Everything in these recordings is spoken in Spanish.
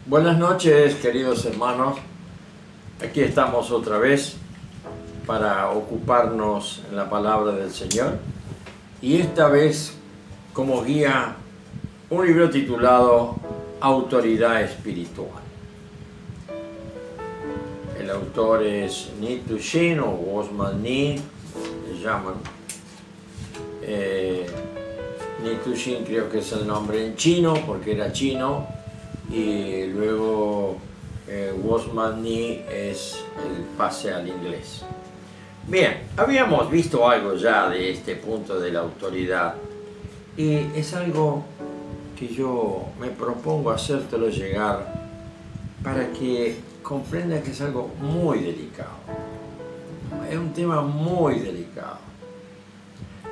Buenas noches, queridos hermanos. Aquí estamos otra vez para ocuparnos en la palabra del Señor. Y esta vez como guía un libro titulado Autoridad Espiritual. El autor es Nitushin o Osman Ni, le llaman. Nitushin creo que es el nombre en chino porque era chino. Y luego Osman Ni es el pase al inglés. Bien, habíamos visto algo ya de este punto de la autoridad y es algo que yo me propongo hacértelo llegar para que comprendas que es algo muy delicado. Es un tema muy delicado.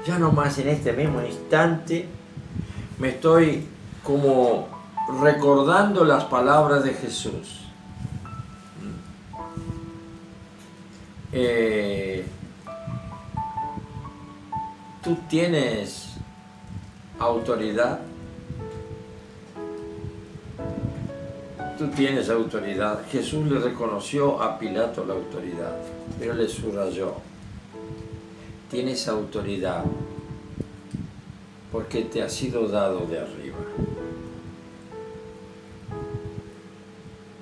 Ya nomás en este mismo instante me estoy como recordando las palabras de Jesús. ¿Tú tienes autoridad? Tú tienes autoridad. Jesús le reconoció a Pilato la autoridad, pero le subrayó: tienes autoridad porque te ha sido dado de arriba.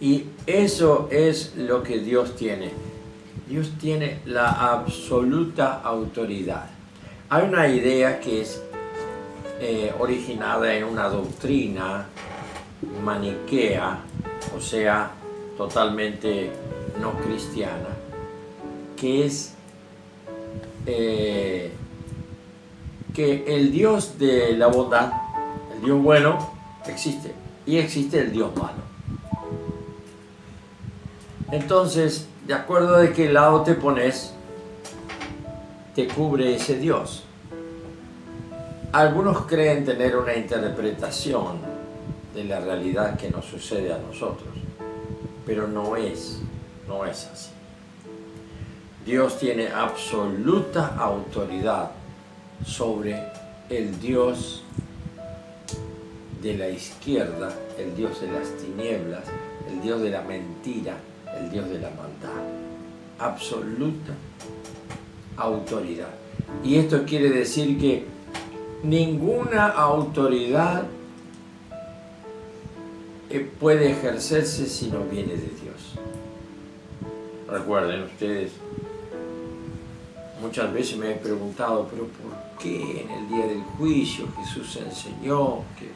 Y eso es lo que Dios tiene. Dios tiene la absoluta autoridad. Hay una idea que es originada en una doctrina maniquea, o sea, totalmente no cristiana, que es que el Dios de la bondad, el Dios bueno, existe, y existe el Dios malo. Entonces, de acuerdo de qué lado te pones, te cubre ese Dios. Algunos creen tener una interpretación de la realidad que nos sucede a nosotros, pero no es así. Dios tiene absoluta autoridad sobre el Dios de la izquierda, el Dios de las tinieblas, el Dios de la mentira, el Dios de la maldad. Absoluta autoridad. Y esto quiere decir que ninguna autoridad puede ejercerse si no viene de Dios. Recuerden ustedes, muchas veces me he preguntado, pero ¿por qué en el día del juicio Jesús enseñó que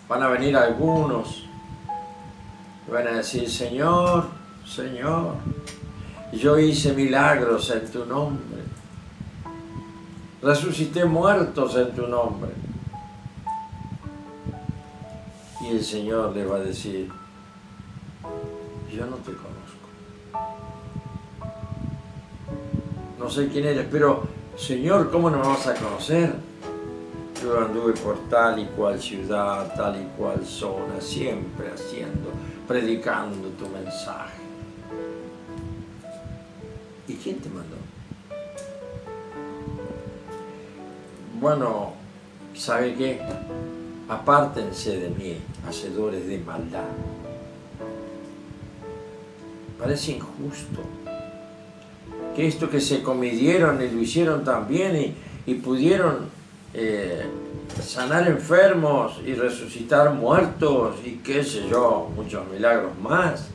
van a venir algunos y van a decir: Señor, Señor, yo hice milagros en tu nombre, resucité muertos en tu nombre? Y el Señor le va a decir: yo no te conozco, no sé quién eres, pero Señor, ¿cómo no me vas a conocer? Yo anduve por tal y cual ciudad, tal y cual zona, siempre predicando tu mensaje. ¿Y quién te mandó? Bueno, ¿sabe qué? Apártense de mí, hacedores de maldad. Parece injusto que esto que se comidieron y lo hicieron tan bien y pudieron sanar enfermos y resucitar muertos y qué sé yo, muchos milagros más,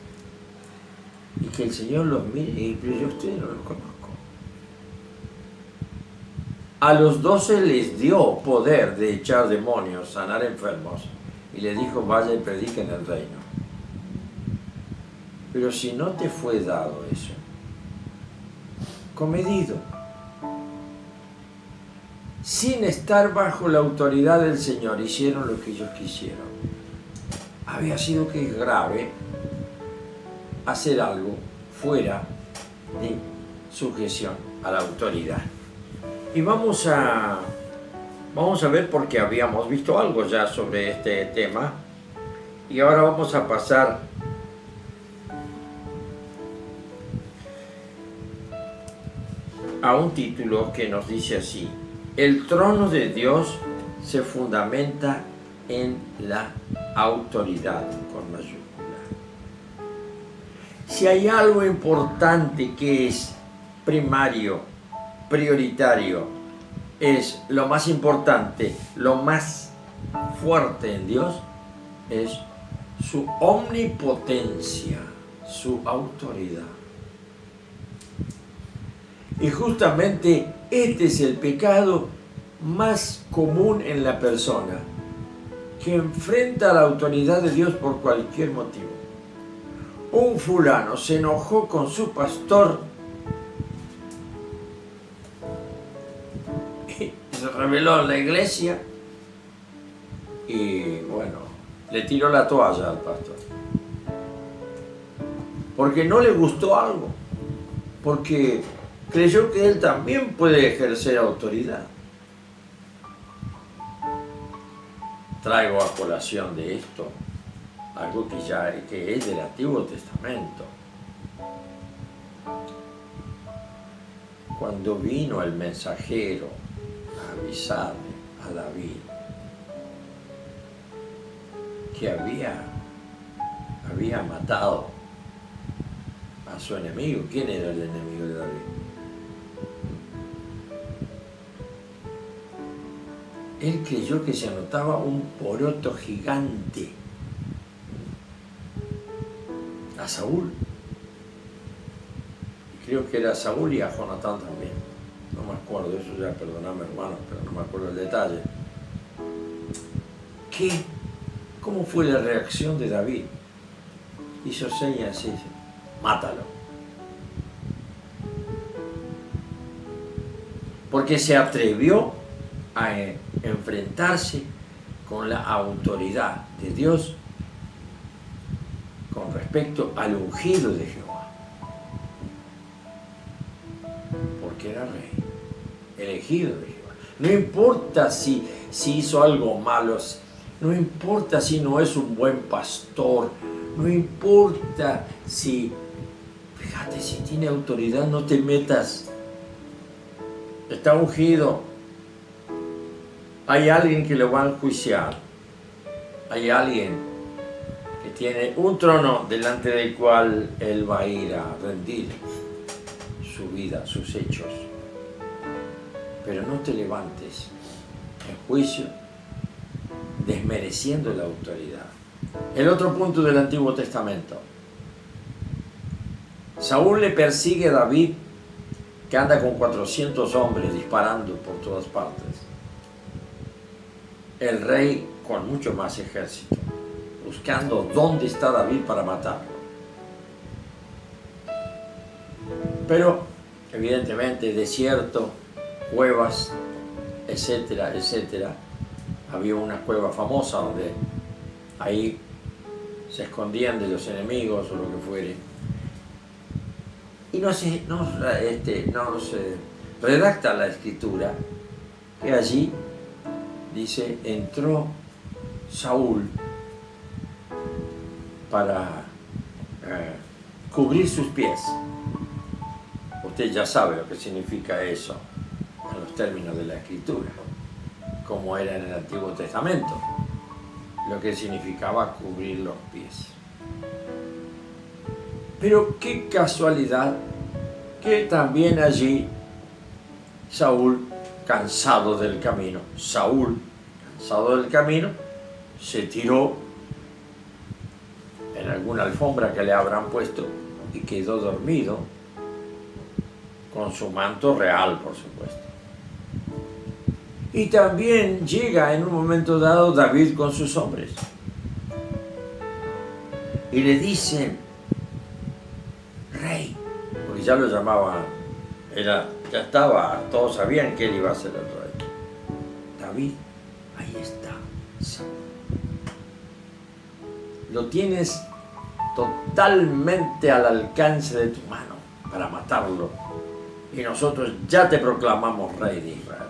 y que el Señor los mire y pero yo a ustedes no los conozco. A los 12 les dio poder de echar demonios, sanar enfermos, y les dijo: vaya y prediquen el reino. Pero si no te fue dado eso, comedido, sin estar bajo la autoridad del Señor, hicieron lo que ellos quisieron. Había sido que es grave hacer algo fuera de sujeción a la autoridad. Y vamos a ver, porque habíamos visto algo ya sobre este tema, y ahora vamos a pasar a un título que nos dice así: el trono de Dios se fundamenta en la autoridad con mayúscula. Si hay algo importante que es primario, prioritario, es lo más importante, lo más fuerte en Dios, es su omnipotencia, su autoridad. Y justamente este es el pecado más común en la persona, que enfrenta la autoridad de Dios por cualquier motivo. Un fulano se enojó con su pastor y se rebeló en la iglesia y bueno, le tiró la toalla al pastor. Porque no le gustó algo, porque creyó que él también puede ejercer autoridad. Traigo a colación de esto algo que es del Antiguo Testamento. Cuando vino el mensajero a avisarle a David que había matado a su enemigo. ¿Quién era el enemigo de David? Él creyó que se anotaba un poroto gigante a Saúl. Y creo que era Saúl y a Jonatán también. No me acuerdo, eso ya, perdonadme hermanos, pero no me acuerdo el detalle. ¿Cómo fue la reacción de David? Hizo señas y dice, mátalo. Porque se atrevió a enfrentarse con la autoridad de Dios con respecto al ungido de Jehová. Porque era rey, elegido de Jehová. No importa si hizo algo malo, no importa si no es un buen pastor, no importa si, fíjate, si tiene autoridad, no te metas. Está ungido. Hay alguien que lo va a enjuiciar. Hay alguien que tiene un trono delante del cual él va a ir a rendir su vida, sus hechos. Pero no te levantes en juicio desmereciendo la autoridad. El otro punto del Antiguo Testamento. Saúl le persigue a David, que anda con 400 hombres disparando por todas partes. El rey con mucho más ejército, buscando dónde está David para matarlo. Pero, evidentemente, desierto, cuevas, etcétera, etcétera. Había una cueva famosa donde ahí se escondían de los enemigos o lo que fuere. Y no se redacta la escritura que allí dice, entró Saúl para cubrir sus pies. Usted ya sabe lo que significa eso en los términos de la escritura, como era en el Antiguo Testamento, lo que significaba cubrir los pies. Pero qué casualidad que también allí Saúl, cansado del camino, se tiró en alguna alfombra que le habrán puesto y quedó dormido con su manto real, por supuesto. Y también llega en un momento dado David con sus hombres y le dicen, rey, porque ya lo llamaban, ya estaba, todos sabían que él iba a ser el rey. David, ahí está, Saúl. Lo tienes totalmente al alcance de tu mano para matarlo. Y nosotros ya te proclamamos rey de Israel.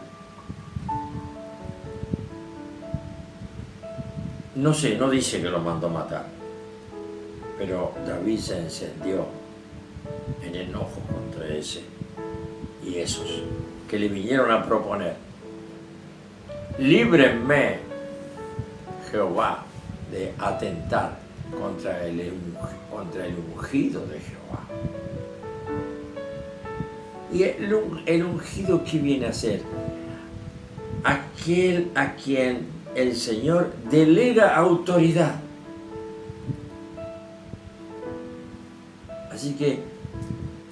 No sé, no dice que lo mandó matar, pero David se encendió en enojo contra ese y esos que le vinieron a proponer. Líbrenme, Jehová de atentar contra el ungido de Jehová. ¿Y el ungido qué viene a ser? Aquel a quien el Señor delega autoridad. Así que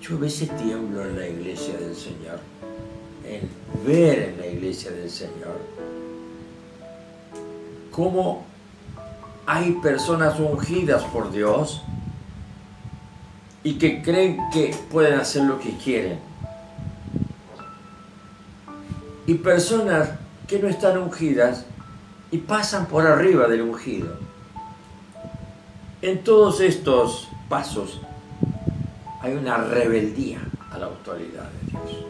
yo a veces tiemblo en la iglesia del Señor, en ver en la iglesia del Señor cómo hay personas ungidas por Dios y que creen que pueden hacer lo que quieren. Y personas que no están ungidas y pasan por arriba del ungido. En todos estos pasos hay una rebeldía a la autoridad de Dios.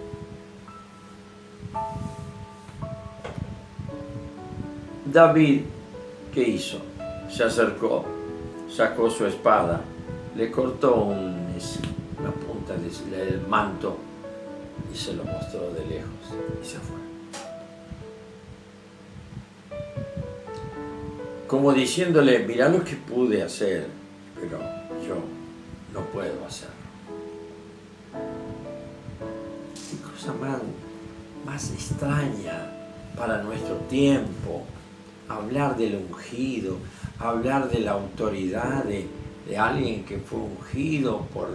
David, ¿qué hizo? Se acercó, sacó su espada, le cortó una punta del manto y se lo mostró de lejos y se fue. Como diciéndole, mirá lo que pude hacer, pero yo no puedo hacerlo. Qué cosa más extraña para nuestro tiempo, hablar del ungido, hablar de la autoridad de alguien que fue ungido por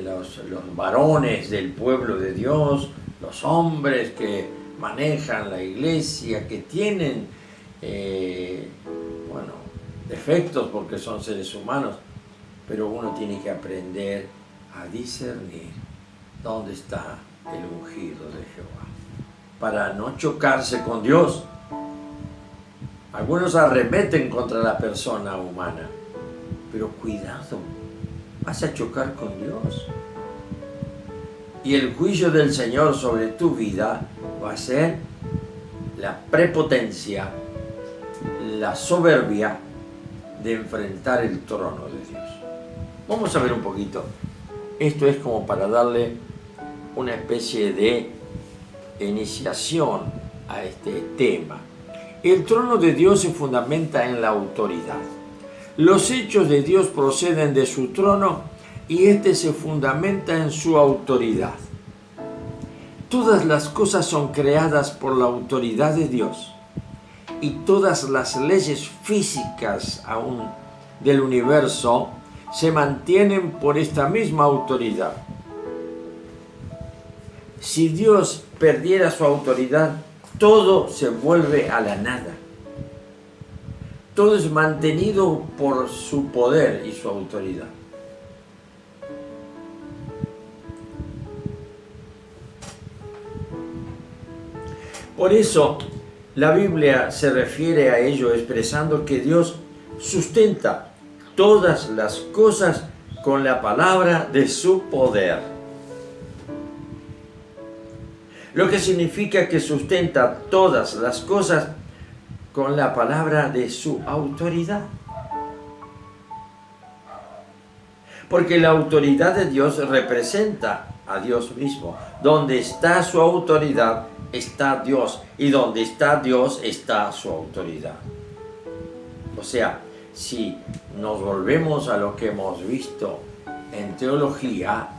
los varones del pueblo de Dios, los hombres que manejan la iglesia, que tienen defectos porque son seres humanos, pero uno tiene que aprender a discernir dónde está el ungido de Jehová, para no chocarse con Dios. Algunos arremeten contra la persona humana, pero cuidado, vas a chocar con Dios. Y el juicio del Señor sobre tu vida va a ser la prepotencia, la soberbia de enfrentar el trono de Dios. Vamos a ver un poquito. Esto es como para darle una especie de iniciación a este tema. El trono de Dios se fundamenta en la autoridad. Los hechos de Dios proceden de su trono y éste se fundamenta en su autoridad. Todas las cosas son creadas por la autoridad de Dios y todas las leyes físicas aún del universo se mantienen por esta misma autoridad. Si Dios perdiera su autoridad, todo se vuelve a la nada. Todo es mantenido por su poder y su autoridad. Por eso, la Biblia se refiere a ello expresando que Dios sustenta todas las cosas con la palabra de su poder. Lo que significa que sustenta todas las cosas con la palabra de su autoridad. Porque la autoridad de Dios representa a Dios mismo. Donde está su autoridad, está Dios. Y donde está Dios, está su autoridad. O sea, si nos volvemos a lo que hemos visto en teología,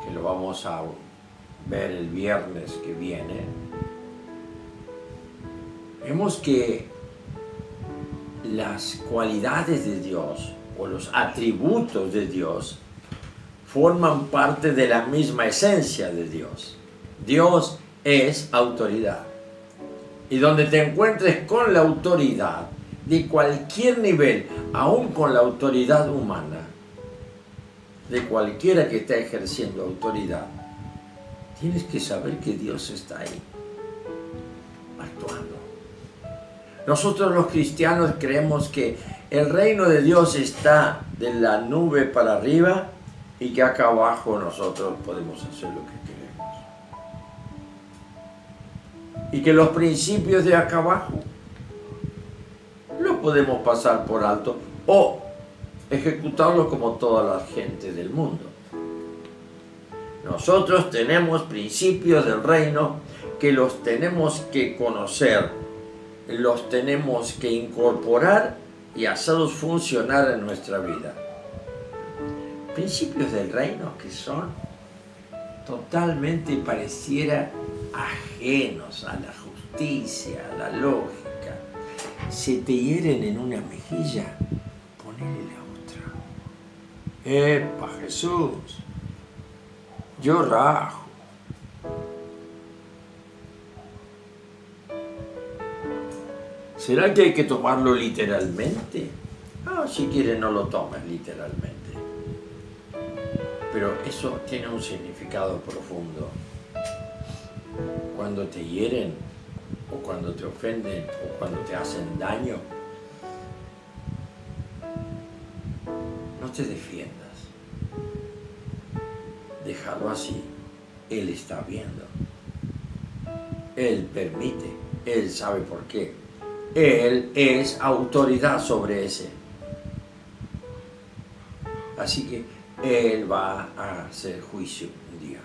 que lo vamos a ver el viernes que viene, vemos que las cualidades de Dios o los atributos de Dios forman parte de la misma esencia de Dios. Dios es autoridad. Y donde te encuentres con la autoridad de cualquier nivel, aún con la autoridad humana, de cualquiera que esté ejerciendo autoridad, tienes que saber que Dios está ahí, actuando. Nosotros los cristianos creemos que el reino de Dios está de la nube para arriba y que acá abajo nosotros podemos hacer lo que queremos. Y que los principios de acá abajo los podemos pasar por alto o ejecutarlos como toda la gente del mundo. Nosotros tenemos principios del reino que los tenemos que conocer los tenemos que incorporar y hacerlos funcionar en nuestra vida. Principios del reino que son totalmente pareciera ajenos a la justicia, a la lógica. Si te hieren en una mejilla, ponele la otra. ¡Epa, Jesús! Yo rajo. ¿Será que hay que tomarlo literalmente? No, si quieres no lo tomes literalmente. Pero eso tiene un significado profundo. Cuando te hieren, o cuando te ofenden, o cuando te hacen daño, no te defiendas. Déjalo así. Él está viendo. Él permite. Él sabe por qué. Él es autoridad sobre ese. Así que Él va a hacer juicio un día.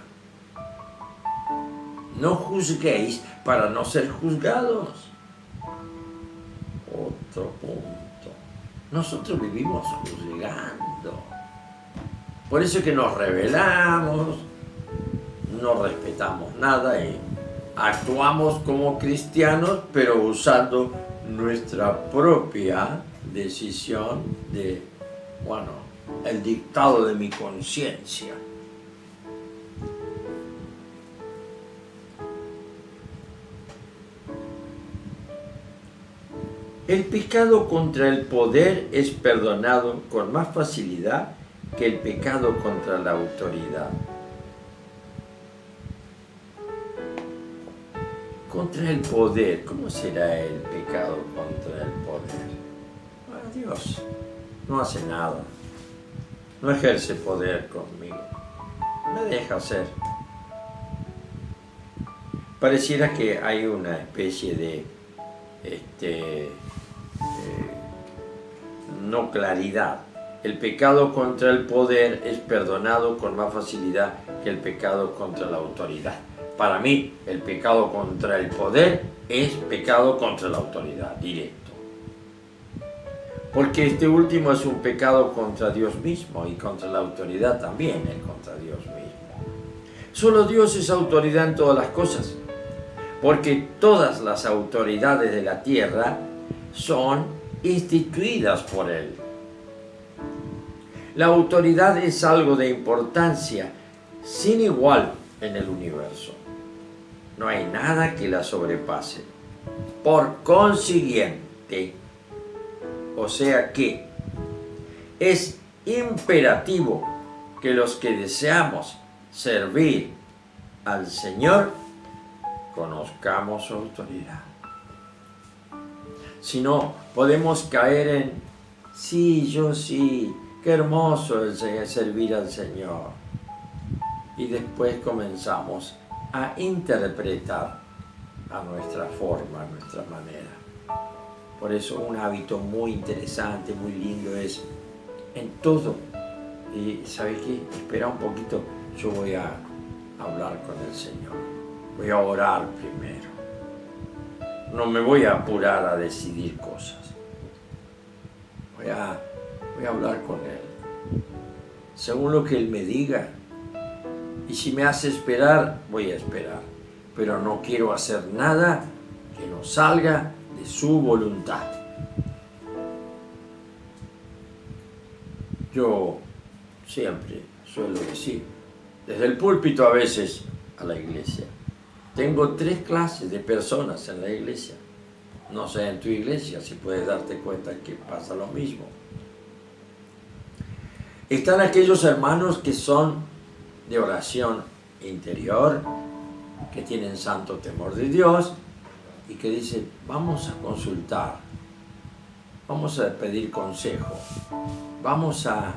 No juzguéis para no ser juzgados. Otro punto. Nosotros vivimos juzgando. Por eso es que nos rebelamos, no respetamos nada y actuamos como cristianos, pero usando nuestra propia decisión de, el dictado de mi conciencia. El pecado contra el poder es perdonado con más facilidad que el pecado contra la autoridad. Contra el poder, ¿cómo será el pecado contra el poder? Dios no hace nada, no ejerce poder conmigo, me deja hacer. Pareciera que hay una especie de no claridad. El pecado contra el poder es perdonado con más facilidad que el pecado contra la autoridad. Para mí, el pecado contra el poder es pecado contra la autoridad, directo. Porque este último es un pecado contra Dios mismo y contra la autoridad también es contra Dios mismo. Solo Dios es autoridad en todas las cosas, porque todas las autoridades de la tierra son instituidas por Él. La autoridad es algo de importancia sin igual en el universo. No hay nada que la sobrepase. Por consiguiente, o sea que es imperativo que los que deseamos servir al Señor conozcamos su autoridad. Si no, podemos caer en, sí, yo sí, qué hermoso es servir al Señor. Y después comenzamos a interpretar a nuestra forma, a nuestra manera. Por eso un hábito muy interesante, muy lindo es en todo. Y ¿sabes qué? Espera un poquito, yo voy a hablar con el Señor. Voy a orar primero. No me voy a apurar a decidir cosas. Voy a hablar con Él. Según lo que Él me diga. Y si me hace esperar, voy a esperar. Pero no quiero hacer nada que no salga de su voluntad. Yo siempre suelo decir, desde el púlpito a veces a la iglesia, tengo 3 clases de personas en la iglesia. No sé en tu iglesia si puedes darte cuenta que pasa lo mismo. Están aquellos hermanos que son de oración interior, que tienen santo temor de Dios y que dicen, vamos a consultar, vamos a pedir consejo, vamos a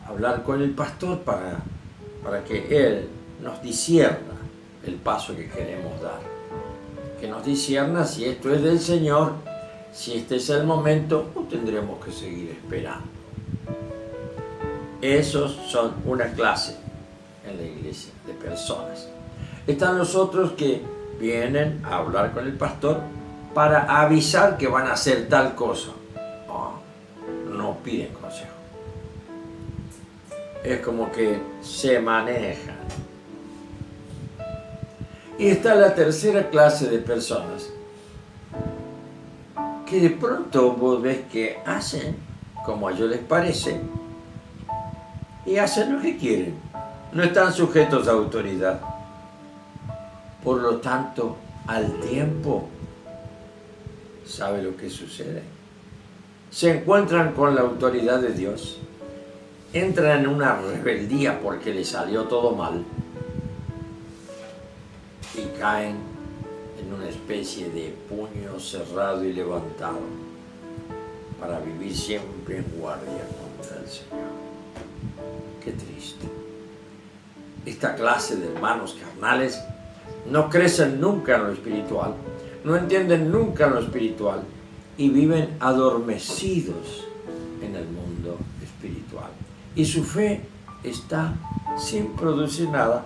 hablar con el pastor para que él nos discierna el paso que queremos dar, que nos discierna si esto es del Señor, si este es el momento o tendremos que seguir esperando. Esos son una clase en la iglesia de personas. Están los otros que vienen a hablar con el pastor para avisar que van a hacer tal cosa. Oh, no piden consejo. Es como que se manejan. Y está la tercera clase de personas que de pronto vos ves que hacen como a ellos les parece y hacen lo que quieren. No están sujetos a autoridad. Por lo tanto, al tiempo, ¿sabe lo que sucede? Se encuentran con la autoridad de Dios, entran en una rebeldía porque les salió todo mal y caen en una especie de puño cerrado y levantado para vivir siempre en guardia contra el Señor. Qué triste. Esta clase de hermanos carnales no crecen nunca en lo espiritual, no entienden nunca lo espiritual y viven adormecidos en el mundo espiritual. Y su fe está sin producir nada,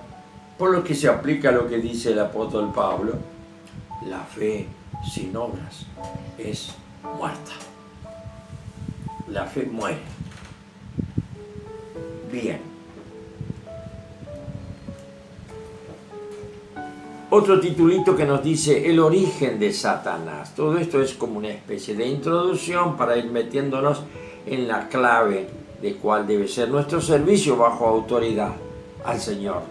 por lo que se aplica lo que dice el apóstol Pablo: la fe sin obras es muerta. La fe muere. Bien. Otro titulito que nos dice el origen de Satanás. Todo esto es como una especie de introducción para ir metiéndonos en la clave de cuál debe ser nuestro servicio bajo autoridad al Señor.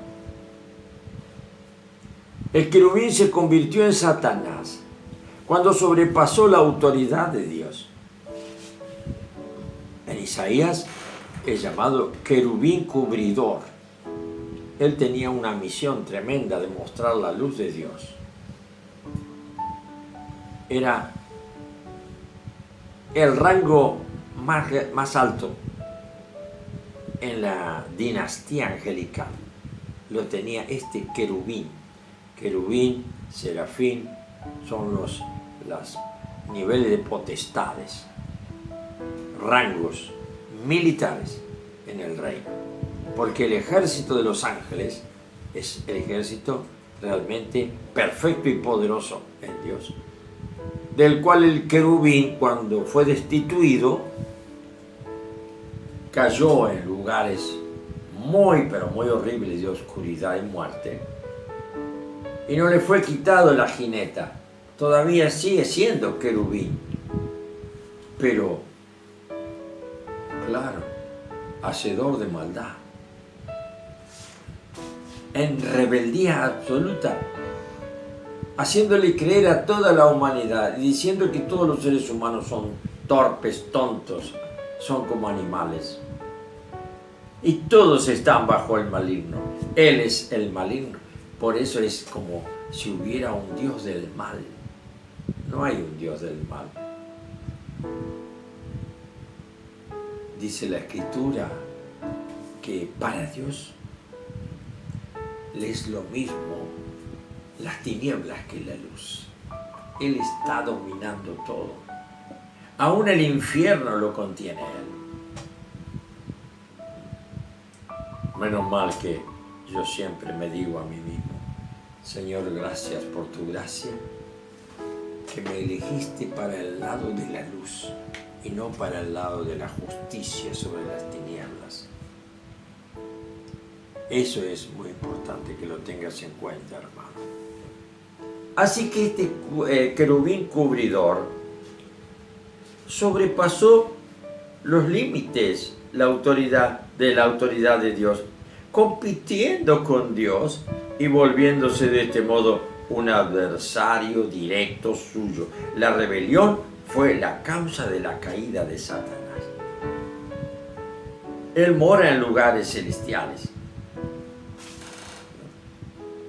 El querubín se convirtió en Satanás cuando sobrepasó la autoridad de Dios. En Isaías es llamado querubín cubridor. Él tenía una misión tremenda de mostrar la luz de Dios. Era el rango más alto en la dinastía angelical. Lo tenía este querubín. Querubín, serafín, son los niveles de potestades, rangos militares en el reino. Porque el ejército de los ángeles es el ejército realmente perfecto y poderoso en Dios, del cual el querubín, cuando fue destituido, cayó en lugares pero muy horribles de oscuridad y muerte, y no le fue quitado la jineta. Todavía sigue siendo querubín, pero claro, hacedor de maldad, en rebeldía absoluta, haciéndole creer a toda la humanidad y diciendo que todos los seres humanos son torpes, tontos, son como animales. Y todos están bajo el maligno. Él es el maligno. Por eso es como si hubiera un Dios del mal. No hay un Dios del mal. Dice la Escritura que para Dios le es lo mismo las tinieblas que la luz. Él está dominando todo. Aún el infierno lo contiene Él. Menos mal que yo siempre me digo a mí mismo: Señor, gracias por tu gracia, que me elegiste para el lado de la luz y no para el lado de la justicia sobre las tinieblas. Eso es muy importante que lo tengas en cuenta, hermano. Así que este querubín cubridor sobrepasó los límites de la autoridad de Dios, compitiendo con Dios y volviéndose de este modo un adversario directo suyo. La rebelión fue la causa de la caída de Satanás. Él mora en lugares celestiales.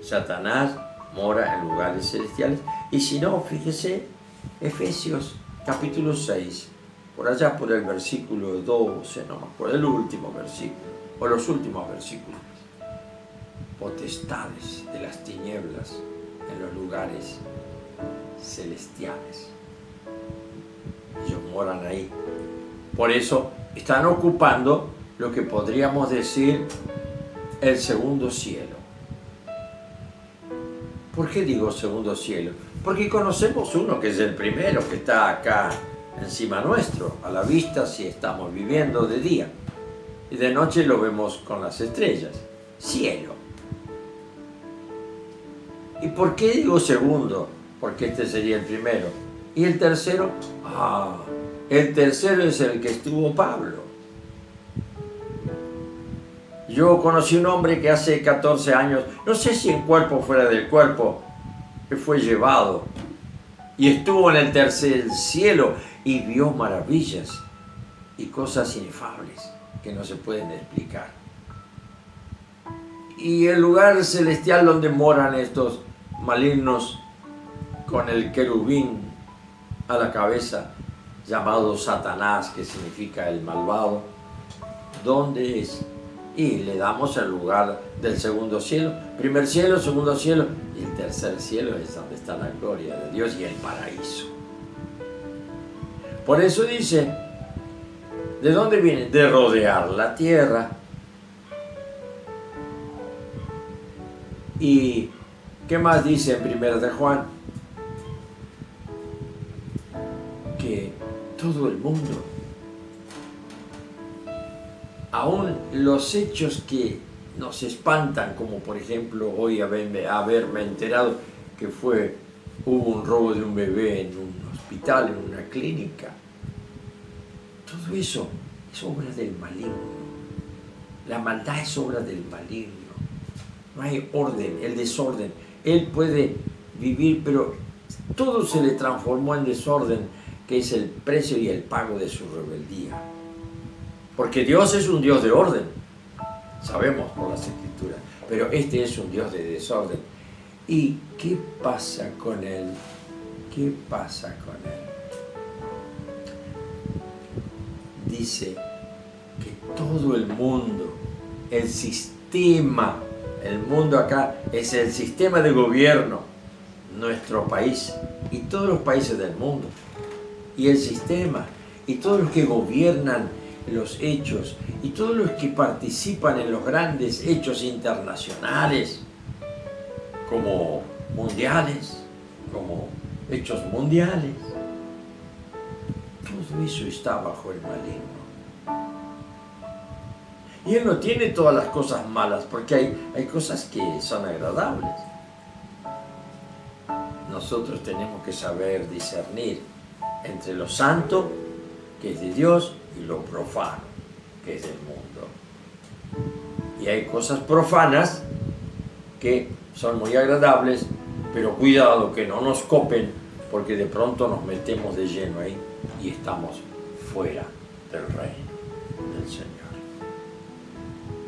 Satanás mora en lugares celestiales. Y si no, fíjese, Efesios capítulo 6, por allá por el versículo 12, no, por el último versículo, o los últimos versículos. Potestades de las tinieblas en los lugares celestiales. Ellos moran ahí. Por eso están ocupando lo que podríamos decir el segundo cielo. ¿Por qué digo segundo cielo? Porque conocemos uno que es el primero, que está acá encima nuestro, a la vista si estamos viviendo de día. Y de noche lo vemos con las estrellas, cielo. ¿Y por qué digo segundo? Porque este sería el primero. ¿Y el tercero? El tercero es el que estuvo Pablo. Yo conocí un hombre que hace 14 años, no sé si en cuerpo o fuera del cuerpo, que fue llevado y estuvo en el tercer cielo y vio maravillas y cosas inefables que no se pueden explicar. Y el lugar celestial donde moran estos malignos con el querubín a la cabeza, llamado Satanás, que significa el malvado, ¿dónde es? Y le damos el lugar del segundo cielo, primer cielo, segundo cielo, y el tercer cielo es donde está la gloria de Dios y el paraíso. Por eso dice, ¿de dónde viene? De rodear la tierra. ¿Y qué más dice en 1 de Juan? Que todo el mundo, aún los hechos que nos espantan, como por ejemplo hoy haberme enterado que hubo un robo de un bebé en un hospital, en una clínica, todo eso es obra del maligno. La maldad es obra del maligno. No hay orden, el desorden. Él puede vivir, pero todo se le transformó en desorden, que es el precio y el pago de su rebeldía. Porque Dios es un Dios de orden, sabemos por las Escrituras, pero este es un Dios de desorden. ¿Y qué pasa con él? ¿Qué pasa con él? Dice que todo el mundo, el sistema, el mundo acá es el sistema de gobierno, nuestro país y todos los países del mundo, y el sistema, y todos los que gobiernan los hechos, y todos los que participan en los grandes hechos internacionales, como mundiales, como hechos mundiales, todo eso está bajo el maligno. Y él no tiene todas las cosas malas, porque hay cosas que son agradables. Nosotros tenemos que saber discernir entre lo santo, que es de Dios, y lo profano, que es del mundo. Y hay cosas profanas que son muy agradables, pero cuidado que no nos copen, porque de pronto nos metemos de lleno ahí y estamos fuera del reino del Señor.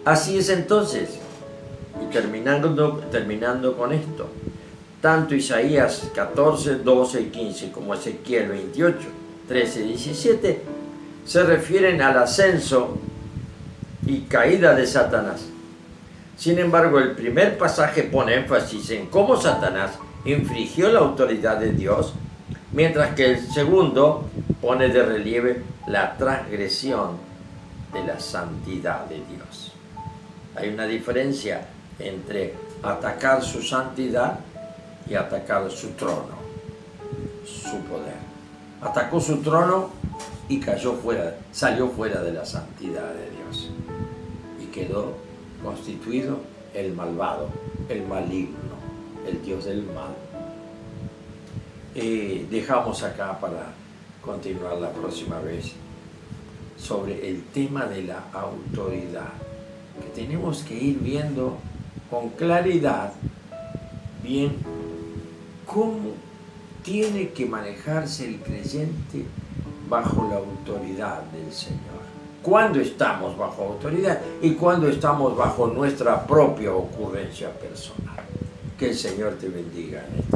Así es entonces, y terminando con esto, tanto Isaías 14, 12 y 15 como Ezequiel 28, 13 y 17 se refieren al ascenso y caída de Satanás. Sin embargo, el primer pasaje pone énfasis en cómo Satanás infringió la autoridad de Dios, mientras que el segundo pone de relieve la transgresión de la santidad de Dios. Hay una diferencia entre atacar su santidad y atacar su trono, su poder. Atacó su trono y salió fuera de la santidad de Dios. Y quedó constituido el malvado, el maligno, el Dios del mal. Dejamos acá para continuar la próxima vez sobre el tema de la autoridad, que tenemos que ir viendo con claridad bien cómo tiene que manejarse el creyente bajo la autoridad del Señor. Cuándo estamos bajo autoridad y cuándo estamos bajo nuestra propia ocurrencia personal. Que el Señor te bendiga en